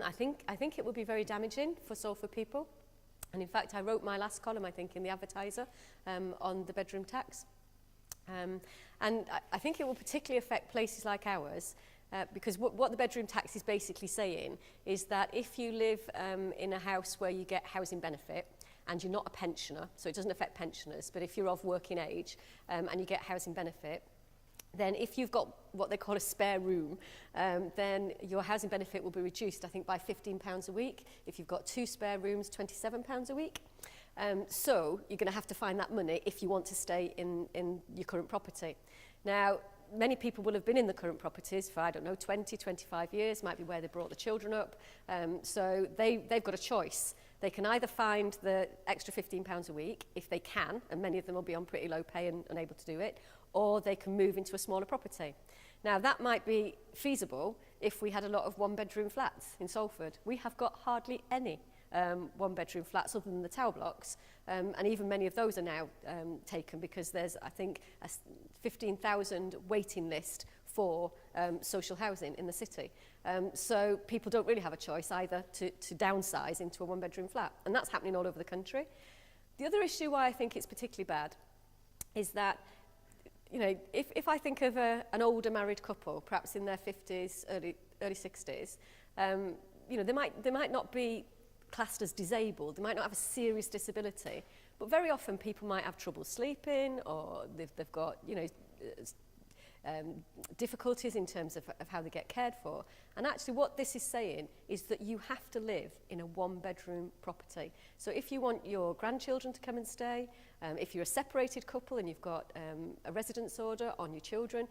I think it would be very damaging for Salford people. And in fact, I wrote my last column, I think, in the Advertiser on the bedroom tax. And I think it will particularly affect places like ours, because what the bedroom tax is basically saying is that if you live in a house where you get housing benefit, and you're not a pensioner, so it doesn't affect pensioners, but if you're of working age and you get housing benefit, then if you've got what they call a spare room, then your housing benefit will be reduced, I think, by £15 a week. If you've got 2 spare rooms, £27 a week. So you're going to have to find that money if you want to stay in your current property. Now, many people will have been in the current properties for, I don't know, 20, 25 years, might be where they brought the children up. So they've got a choice. They can either find the extra £15 a week, if they can, and many of them will be on pretty low pay and unable to do it, or they can move into a smaller property. Now, that might be feasible if we had a lot of one-bedroom flats in Salford. We have got hardly any one-bedroom flats other than the tower blocks, and even many of those are now taken because there's, I think, a 15,000 waiting list for social housing in the city. So people don't really have a choice either to downsize into a one-bedroom flat, and that's happening all over the country. The other issue why I think it's particularly bad is that, you know, if I think of an older married couple, perhaps in their 50s, early 60s, you know, they might not be classed as disabled, they might not have a serious disability, but very often people might have trouble sleeping, or they've got, you know, difficulties in terms of how they get cared for. And actually what this is saying is that you have to live in a one-bedroom property. So if you want your grandchildren to come and stay, if you're a separated couple and you've got a residence order on your children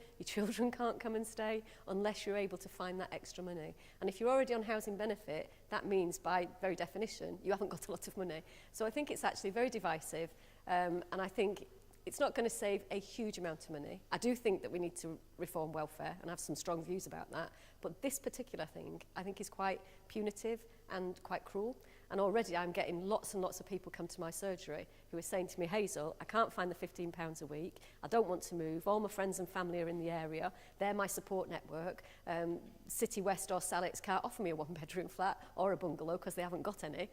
can't come and stay unless you're able to find that extra money. And if you're already on housing benefit, that means by very definition you haven't got a lot of money. So I think it's actually very divisive, and I think it's not going to save a huge amount of money. I do think that we need to reform welfare and have some strong views about that. But this particular thing, I think, is quite punitive and quite cruel. And already I'm getting lots and lots of people come to my surgery who are saying to me, Hazel, I can't find the £15 a week. I don't want to move. All my friends and family are in the area. They're my support network. City West or Salix can't offer me a one-bedroom flat or a bungalow because they haven't got any.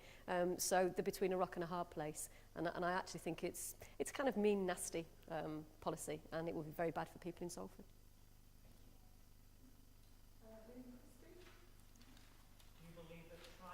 So they're between a rock and a hard place. And I actually think it's kind of mean, nasty policy, and it will be very bad for people in Salford.